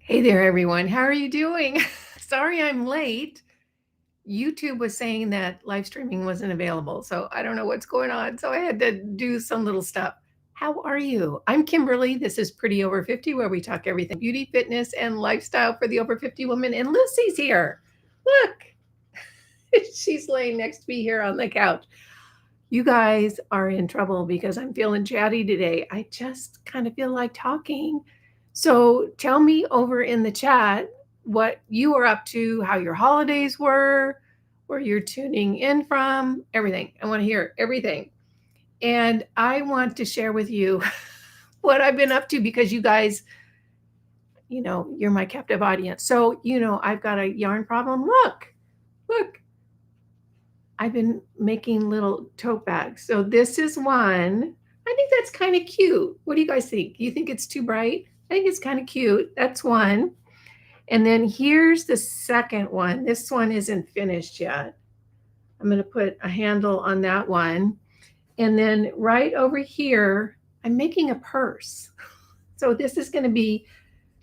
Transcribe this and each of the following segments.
Hey there, everyone. How are you doing? Sorry I'm late. YouTube was saying that live streaming wasn't available, so I don't know what's going on. So I had to do some little stuff. How are you? I'm Kimberly. This is Pretty Over 50, where we talk everything beauty, fitness, and lifestyle for the over 50 woman. And Lucy's here. Look, she's laying next to me here on the couch. You guys are in trouble because I'm feeling chatty today. I just kind of feel like talking. So tell me over in the chat what you are up to, how your holidays were, where you're tuning in from, everything. I want to hear everything. And I want to share with you what I've been up to because you guys, you're my captive audience. So, I've got a yarn problem. Look, I've been making little tote bags. So this is one. I think that's kind of cute. What do you guys think? You think it's too bright? I think it's kind of cute. That's one. And then here's the second one. This one isn't finished yet. I'm going to put a handle on that one. And then right over here, I'm making a purse. So this is going to be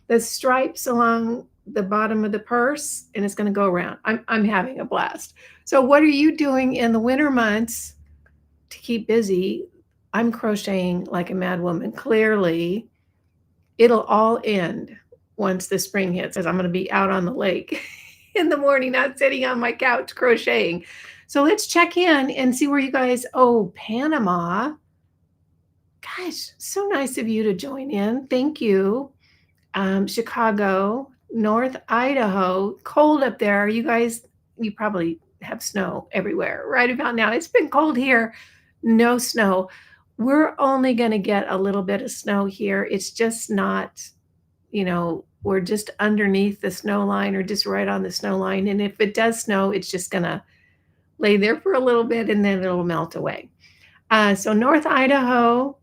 the stripes along the bottom of the purse, and it's going to go around. I'm having a blast. So what are you doing in the winter months to keep busy? I'm crocheting like a mad woman. Clearly, it'll all end once the spring hits, as I'm going to be out on the lake in the morning, not sitting on my couch crocheting. So let's check in and see where you guys, Panama. Gosh, so nice of you to join in. Thank you. Chicago, North Idaho, cold up there. You guys, you probably have snow everywhere right about now. It's been cold here, no snow. We're only going to get a little bit of snow here. It's just not, we're just underneath the snow line or just right on the snow line. And if it does snow, it's just going to lay there for a little bit and then it'll melt away. So North Idaho,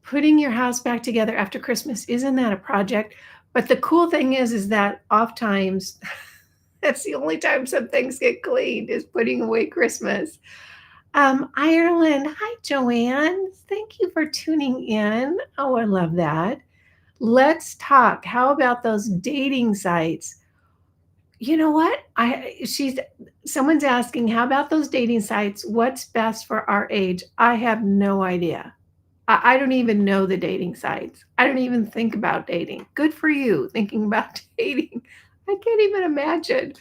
putting your house back together after Christmas, isn't that a project? But the cool thing is that oftentimes that's the only time some things get cleaned is putting away Christmas. Ireland, hi Joanne. Thank you for tuning in. Oh, I love that. Let's talk. How about those dating sites? You know what? Someone's asking, how about those dating sites? What's best for our age? I have no idea. I don't even know the dating sites. I don't even think about dating. Good for you thinking about dating. I can't even imagine.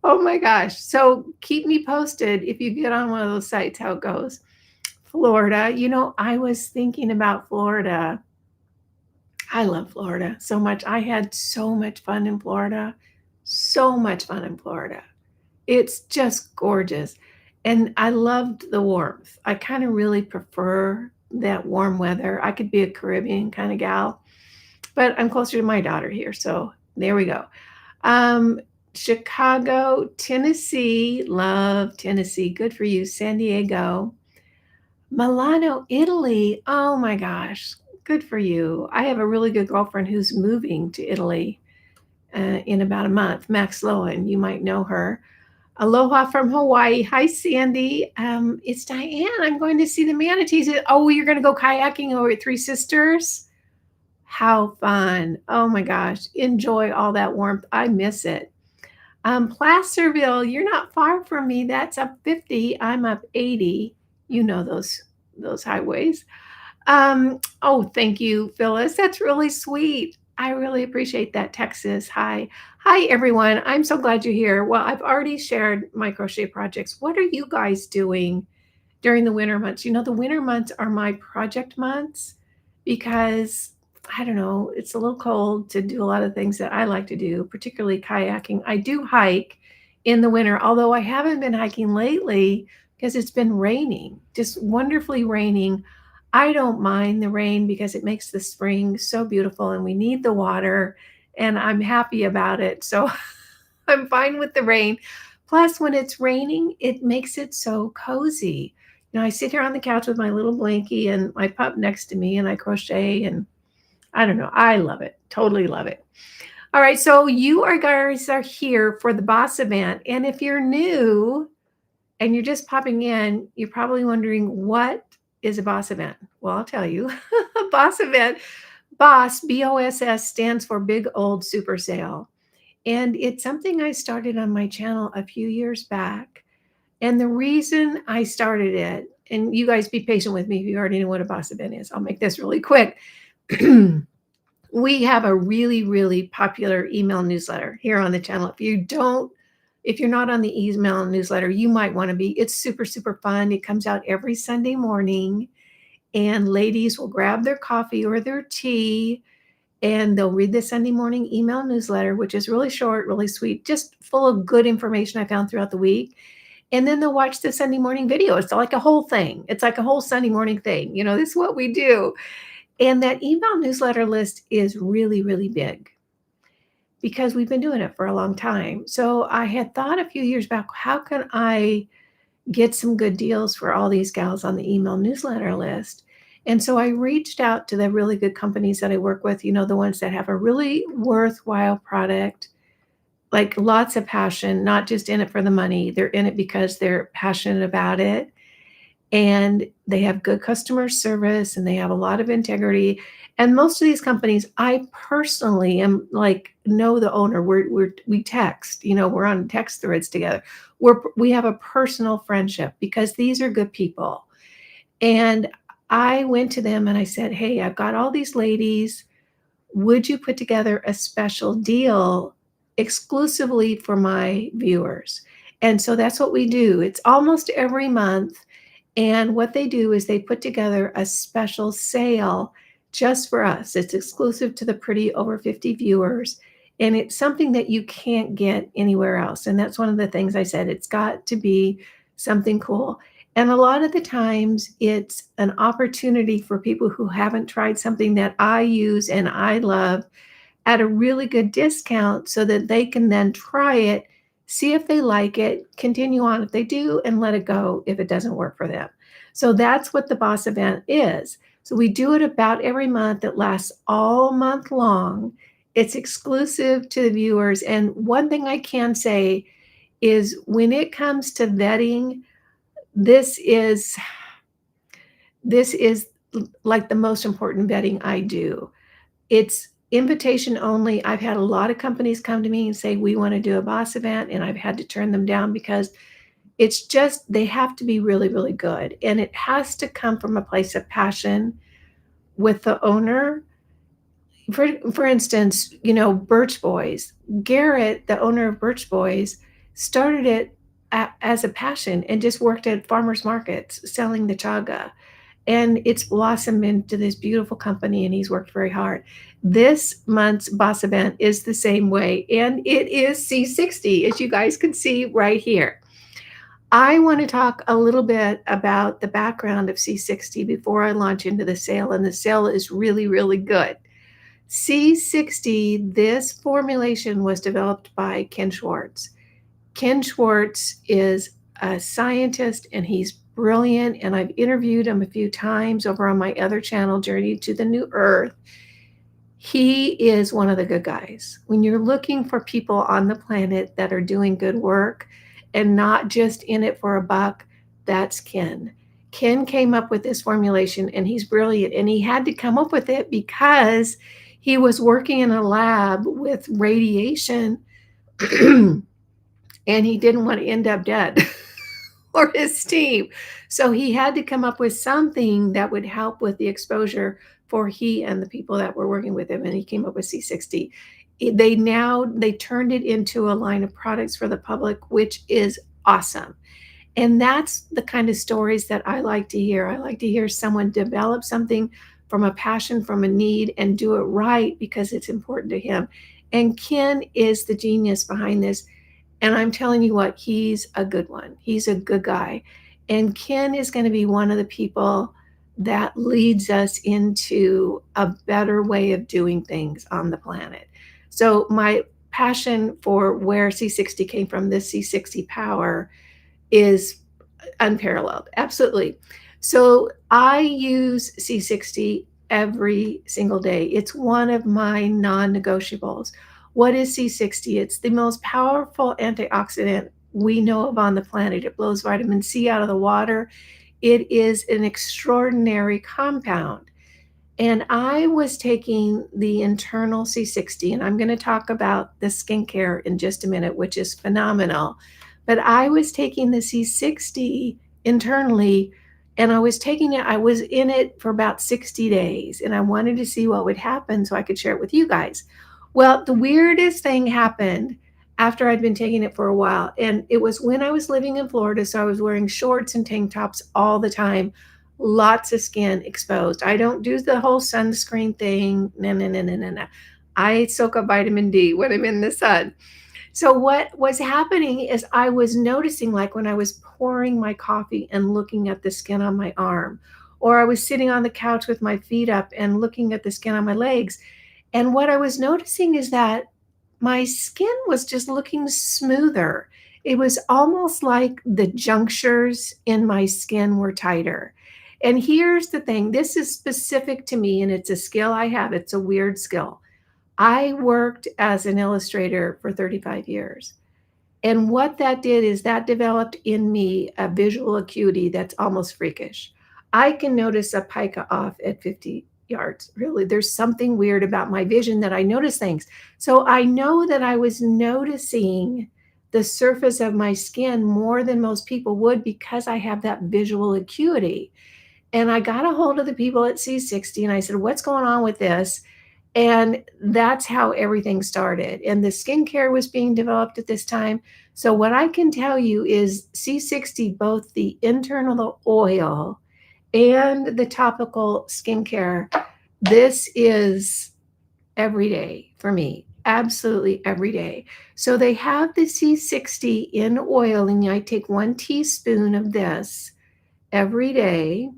Oh my gosh. So keep me posted if you get on one of those sites, how it goes. Florida, I was thinking about Florida. I love Florida so much. I had so much fun in Florida. So much fun in Florida. It's just gorgeous. And I loved the warmth. I kind of really prefer that warm weather. I could be a Caribbean kind of gal, but I'm closer to my daughter here. So there we go. Chicago, Tennessee, love Tennessee. Good for you. San Diego, Milano, Italy. Oh my gosh. Good for you. I have a really good girlfriend who's moving to Italy in about a month. Max Lowen, you might know her. Aloha from Hawaii. Hi, Sandy. It's Diane. I'm going to see the manatees. Oh, you're going to go kayaking over at Three Sisters? How fun. Oh my gosh. Enjoy all that warmth. I miss it. Placerville, you're not far from me. That's up 50. I'm up 80. You know those highways. Thank you, Phyllis. That's really sweet. I really appreciate that, Texas. Hi, everyone. I'm so glad you're here. Well, I've already shared my crochet projects. What are you guys doing during the winter months? The winter months are my project months because, I don't know, it's a little cold to do a lot of things that I like to do, particularly kayaking. I do hike in the winter, although I haven't been hiking lately because it's been raining, just wonderfully raining. I don't mind the rain because it makes the spring so beautiful and we need the water and I'm happy about it. So I'm fine with the rain. Plus, when it's raining, it makes it so cozy. I sit here on the couch with my little blankie and my pup next to me and I crochet and I don't know. I love it. Totally love it. All right. So you guys are here for the Boss event. And if you're new and you're just popping in, you're probably wondering what is a Boss event. Well, I'll tell you. A Boss event. BOSS, BOSS stands for Big Old Super Sale. And it's something I started on my channel a few years back. And the reason I started it, and you guys be patient with me if you already know what a BOSS event is. I'll make this really quick. We have a really, really popular email newsletter here on the channel. If you're not on the email newsletter, you might want to be. It's super, super fun. It comes out every Sunday morning, and ladies will grab their coffee or their tea and they'll read the Sunday morning email newsletter, which is really short, really sweet, just full of good information I found throughout the week. And then they'll watch the Sunday morning video. It's like a whole thing. It's like a whole Sunday morning thing. This is what we do. And that email newsletter list is really, really big because we've been doing it for a long time. So I had thought a few years back, how can I get some good deals for all these gals on the email newsletter list? And so I reached out to the really good companies that I work with, the ones that have a really worthwhile product, like lots of passion, not just in it for the money. They're in it because they're passionate about it. And they have good customer service and they have a lot of integrity. And most of these companies, I personally am know the owner. We text, we're on text threads together. We have a personal friendship because these are good people. And I went to them and I said, hey, I've got all these ladies. Would you put together a special deal exclusively for my viewers? And so that's what we do. It's almost every month. And what they do is they put together a special sale just for us. It's exclusive to the pretty over 50 viewers. And it's something that you can't get anywhere else. And that's one of the things I said. It's got to be something cool. And a lot of the times it's an opportunity for people who haven't tried something that I use and I love at a really good discount so that they can then try it, see if they like it, continue on if they do, and let it go if it doesn't work for them. So that's what the BOSS event is. So we do it about every month. It lasts all month long. It's exclusive to the viewers. And one thing I can say is when it comes to vetting, this is like the most important vetting I do. It's invitation only. I've had a lot of companies come to me and say, we want to do a BOSS event, and I've had to turn them down because it's just, they have to be really, really good. And it has to come from a place of passion with the owner. For instance, Birch Boys, Garrett, the owner of Birch Boys, started it as a passion and just worked at farmers markets selling the chaga. And it's blossomed into this beautiful company, and he's worked very hard. This month's BOSS event is the same way, and it is C60, as you guys can see right here. I want to talk a little bit about the background of C60 before I launch into the sale, and the sale is really, really good. C60, this formulation was developed by Ken Schwartz. Ken Schwartz is a scientist, and he's brilliant, and I've interviewed him a few times over on my other channel, Journey to the New Earth. He is one of the good guys. When you're looking for people on the planet that are doing good work and not just in it for a buck, that's Ken. Ken came up with this formulation, and he's brilliant, and he had to come up with it because he was working in a lab with radiation and he didn't want to end up dead or his team. So he had to come up with something that would help with the exposure for he and the people that were working with him. And he came up with C60. They turned it into a line of products for the public, which is awesome. And that's the kind of stories that I like to hear. I like to hear someone develop something from a passion, from a need, and do it right because it's important to him. And Ken is the genius behind this. And I'm telling you what, he's a good one. He's a good guy. And Ken is going to be one of the people that leads us into a better way of doing things on the planet. So my passion for where C60 came from, this C60 power, is unparalleled. Absolutely. So I use C60 every single day. It's one of my non-negotiables. What is C60? It's the most powerful antioxidant we know of on the planet. It blows vitamin C out of the water. It is an extraordinary compound. And I was taking the internal C60, and I'm going to talk about the skincare in just a minute, which is phenomenal. But I was taking the C60 internally, and I was taking it, I was in it for about 60 days, and I wanted to see what would happen so I could share it with you guys. Well, the weirdest thing happened after I'd been taking it for a while, and it was when I was living in Florida, so I was wearing shorts and tank tops all the time, lots of skin exposed. I don't do the whole sunscreen thing. No, no, no, no, no, no. I soak up vitamin D when I'm in the sun. So what was happening is I was noticing, like when I was pouring my coffee and looking at the skin on my arm, or I was sitting on the couch with my feet up and looking at the skin on my legs. And what I was noticing is that my skin was just looking smoother. It was almost like the junctures in my skin were tighter. And here's the thing, this is specific to me and it's a skill I have. It's a weird skill. I worked as an illustrator for 35 years. And what that did is that developed in me a visual acuity that's almost freakish. I can notice a pica off at 50 yards. Really, there's something weird about my vision that I notice things. So I know that I was noticing the surface of my skin more than most people would because I have that visual acuity. And I got a hold of the people at C60 and I said, what's going on with this? And that's how everything started. And the skincare was being developed at this time. So what I can tell you is C60, both the internal oil and the topical skincare, this is every day for me, absolutely every day. So they have the C60 in oil, and I take 1 teaspoon of this every day.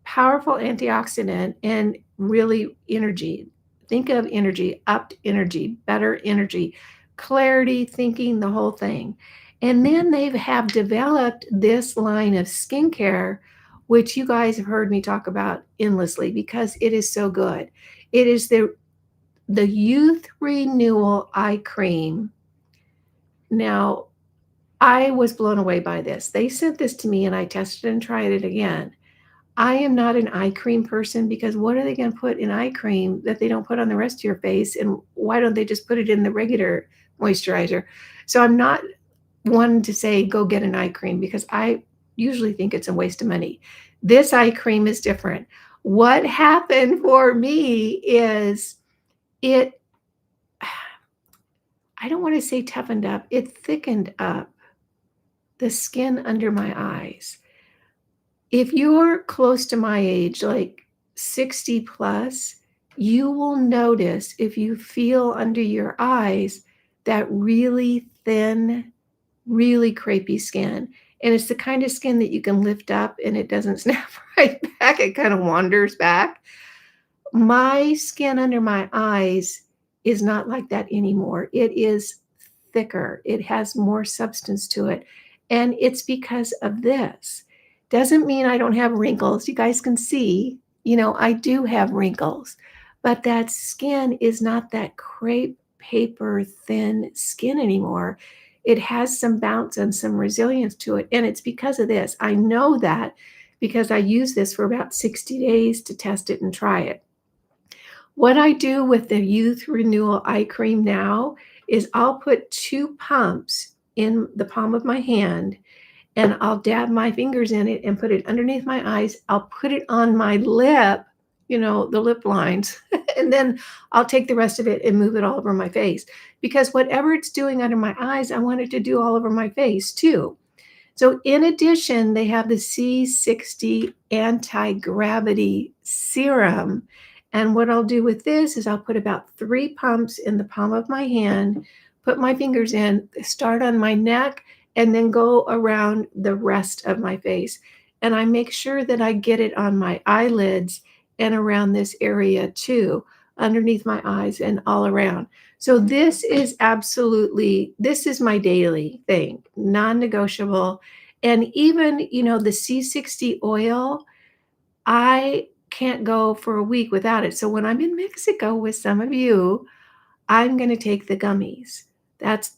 Powerful antioxidant and really energy. Think of energy, upped energy, better energy, clarity, thinking, the whole thing. And then they have developed this line of skincare, which you guys have heard me talk about endlessly because it is so good. It is the Youth Renewal Eye Cream. Now, I was blown away by this. They sent this to me and I tested and tried it again. I am not an eye cream person because what are they going to put in eye cream that they don't put on the rest of your face? And why don't they just put it in the regular moisturizer? So I'm not one to say, go get an eye cream because I usually think it's a waste of money. This eye cream is different. What happened for me is it, I don't want to say toughened up, it thickened up the skin under my eyes. If you're close to my age, like 60 plus, you will notice if you feel under your eyes that really thin, really crepey skin. And it's the kind of skin that you can lift up and it doesn't snap right back. It kind of wanders back. My skin under my eyes is not like that anymore. It is thicker. It has more substance to it. And it's because of this. Doesn't mean I don't have wrinkles. You guys can see, I do have wrinkles, but that skin is not that crepe paper thin skin anymore. It has some bounce and some resilience to it. And it's because of this. I know that because I use this for about 60 days to test it and try it. What I do with the Youth Renewal Eye Cream now is I'll put 2 pumps in the palm of my hand and I'll dab my fingers in it and put it underneath my eyes. I'll put it on my lip, the lip lines, and then I'll take the rest of it and move it all over my face because whatever it's doing under my eyes, I want it to do all over my face too. So in addition, they have the C60 anti-gravity serum. And what I'll do with this is I'll put about 3 pumps in the palm of my hand, put my fingers in, start on my neck, and then go around the rest of my face. And I make sure that I get it on my eyelids and around this area too, underneath my eyes and all around. So this is my daily thing, non-negotiable. And even, the C60 oil, I can't go for a week without it. So when I'm in Mexico with some of you, I'm going to take the gummies. That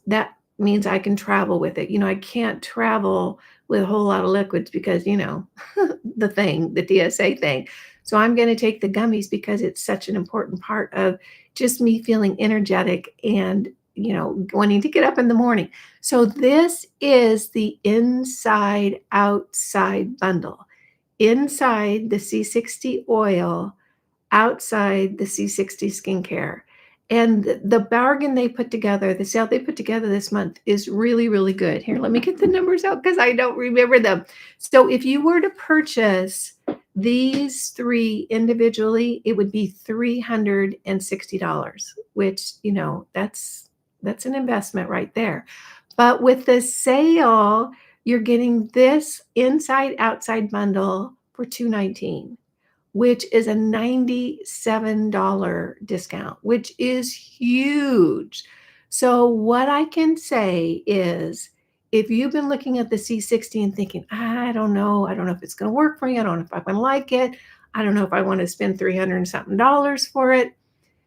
means I can travel with it. I can't travel with a whole lot of liquids because, the TSA thing. So I'm going to take the gummies because it's such an important part of just me feeling energetic and, wanting to get up in the morning. So this is the inside outside bundle. Inside the C60 oil, outside the C60 skincare. And the bargain they put together, the sale they put together this month is really, really good. Here, let me get the numbers out because I don't remember them. So if you were to purchase these three individually, it would be $360, which, that's an investment right there. But with the sale, you're getting this inside outside bundle for $219, which is a $97 discount, which is huge. So what I can say is, if you've been looking at the C60 and thinking, I don't know if it's going to work for me, I don't know if I'm going to like it, I don't know if I want to spend 300 and something dollars for it,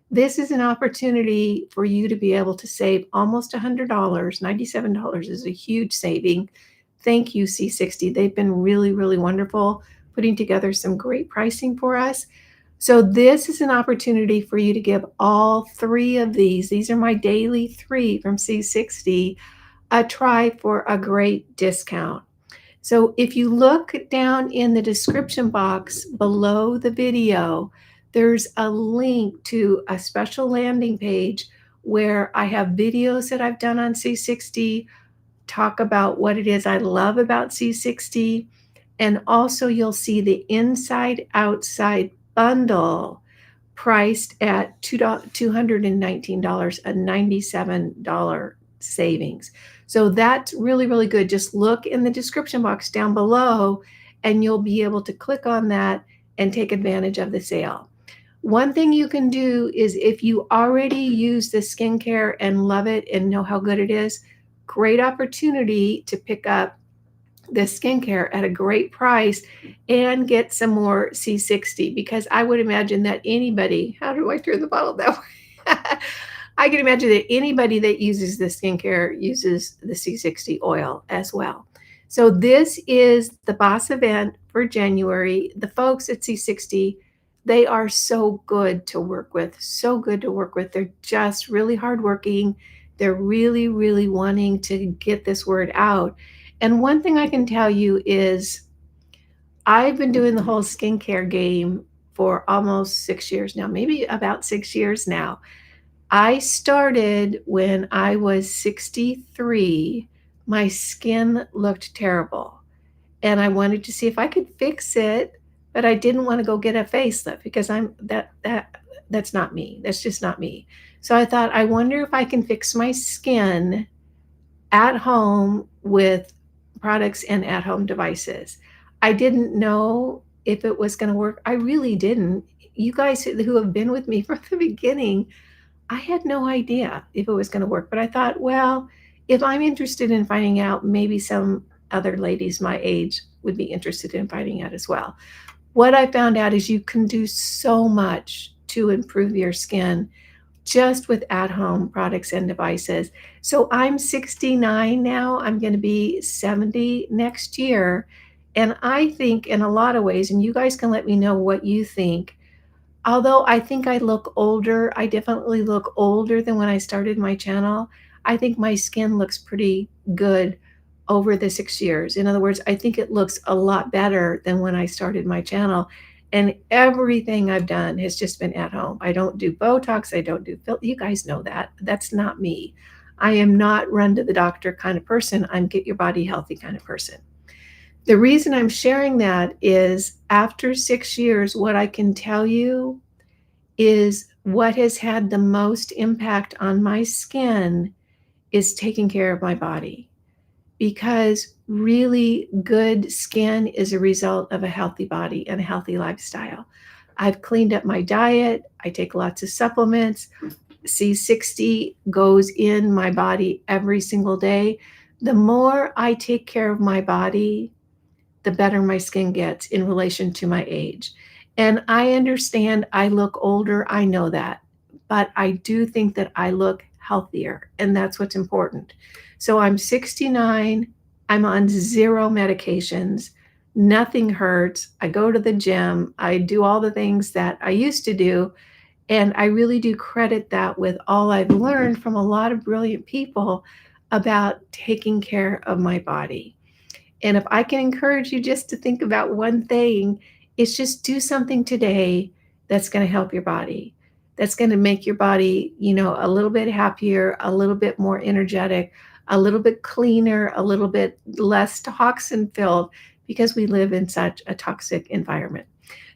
this is an opportunity for you to be able to save almost $100. $97 is a huge saving. Thank you, C60. They've been really, really wonderful, putting together some great pricing for us. So this is an opportunity for you to give all three of these are my daily three from C60, a try for a great discount. So if you look down in the description box below the video, there's a link to a special landing page where I have videos that I've done on C60, talk about what it is I love about C60, and also you'll see the inside outside bundle priced at $219, a $97 savings. So that's really, really good. Just look in the description box down below and you'll be able to click on that and take advantage of the sale. One thing you can do is, if you already use the skincare and love it and know how good it is, great opportunity to pick up the skincare at a great price and get some more C60, because I would imagine that anybody, how do I turn the bottle that way? I can imagine that anybody that uses the skincare uses the C60 oil as well. So this is the boss event for January. The folks at C60, they are so good to work with, so good to work with. They're just really hardworking. They're really, really wanting to get this word out. And one thing I can tell you is, I've been doing the whole skincare game for almost 6 years now, maybe about 6 years now. I started when I was 63. My skin looked terrible, and I wanted to see if I could fix it, but I didn't want to go get a facelift because that's not me. That's just not me. So I thought, I wonder if I can fix my skin at home with products and at-home devices. I didn't know if it was going to work. I really didn't. You guys who have been with me from the beginning, I had no idea if it was going to work, but I thought, well, if I'm interested in finding out, maybe some other ladies my age would be interested in finding out as well. What I found out is you can do so much to improve your skin just with at-home products and devices. So I'm 69 now. I'm going to be 70 next year. And I think in a lot of ways, and you guys can let me know what you think, although I think I look older, I definitely look older than when I started my channel. I think my skin looks pretty good over the 6 years. In other words, I think it looks a lot better than when I started my channel. And everything I've done has just been at home. I don't do Botox. I don't do fill. You guys know that. That's not me. I am not run to the doctor kind of person. I'm get your body healthy kind of person. The reason I'm sharing that is, after 6 years, what I can tell you is what has had the most impact on my skin is taking care of my body, because really good skin is a result of a healthy body and a healthy lifestyle. I've cleaned up my diet. I take lots of supplements. C60 goes in my body every single day. The more I take care of my body, the better my skin gets in relation to my age. And I understand I look older. I know that. But I do think that I look healthier, and that's what's important. So I'm 69. I'm on 0 medications, Nothing hurts. I go to the gym. I do all the things that I used to do. And I really do credit that with all I've learned from a lot of brilliant people about taking care of my body. And if I can encourage you just to think about one thing, it's just do something today that's going to help your body. That's going to make your body, a little bit happier, a little bit more energetic, a little bit cleaner, a little bit less toxin filled because we live in such a toxic environment.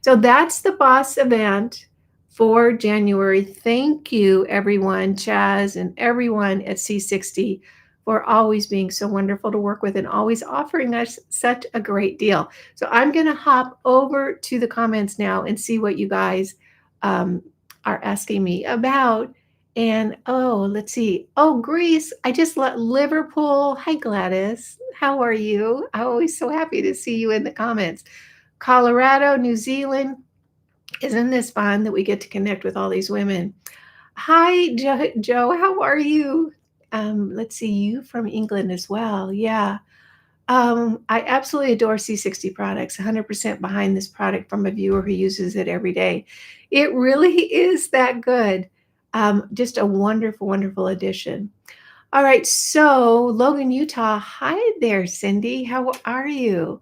So that's the Boss event for January. Thank you, everyone, Chaz and everyone at C60 for always being so wonderful to work with and always offering us such a great deal. So I'm going to hop over to the comments now and see what you guys are asking me about. And let's see. Oh, Greece. I just let Liverpool. Hi, Gladys. How are you? I'm always so happy to see you in the comments. Colorado, New Zealand. Isn't this fun that we get to connect with all these women? Hi, Joe. How are you? Let's see, you from England as well. Yeah. I absolutely adore C60 products, 100% behind this product from a viewer who uses it every day. It really is that good. Just a wonderful, wonderful addition. All right, so Logan, Utah. Hi there, Cindy. How are you?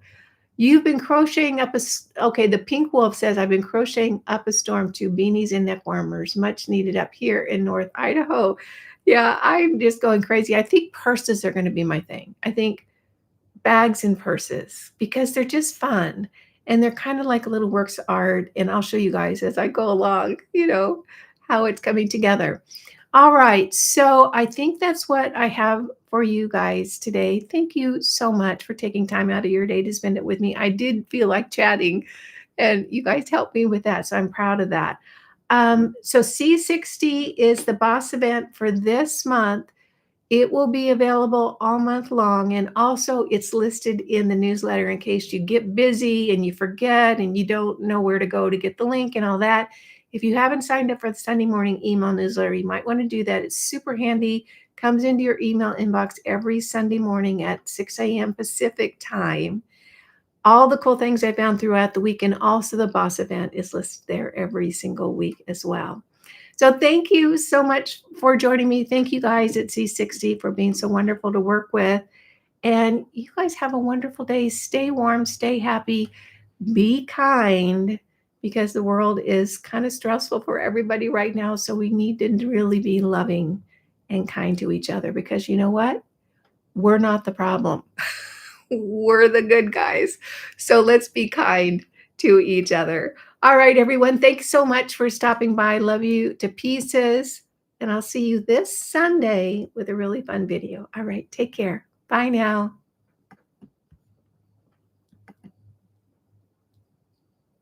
You've been crocheting up okay, the Pink Wolf says, I've been crocheting up a storm to beanies and neck warmers, much needed up here in North Idaho. Yeah, I'm just going crazy. I think purses are going to be my thing. I think bags and purses because they're just fun and they're kind of like little works of art. And I'll show you guys as I go along, how it's coming together. All right, so I think that's what I have for you guys today. Thank you so much for taking time out of your day to spend it with me. I did feel like chatting, and you guys helped me with that, so I'm proud of that. So C60 is the Boss event for this month. It will be available all month long, and also it's listed in the newsletter in case you get busy and you forget and you don't know where to go to get the link and all that. If you haven't signed up for the Sunday morning email newsletter, you might want to do that. It's super handy. Comes into your email inbox every Sunday morning at 6 a.m. Pacific time. All the cool things I found throughout the week, and also the Boss event is listed there every single week as well. So thank you so much for joining me. Thank you guys at C60 for being so wonderful to work with. And you guys have a wonderful day. Stay warm, stay happy, be kind, because the world is kind of stressful for everybody right now. So we need to really be loving and kind to each other, because you know what? We're not the problem. We're the good guys. So let's be kind to each other. All right, everyone. Thanks so much for stopping by. Love you to pieces. And I'll see you this Sunday with a really fun video. All right, take care. Bye now.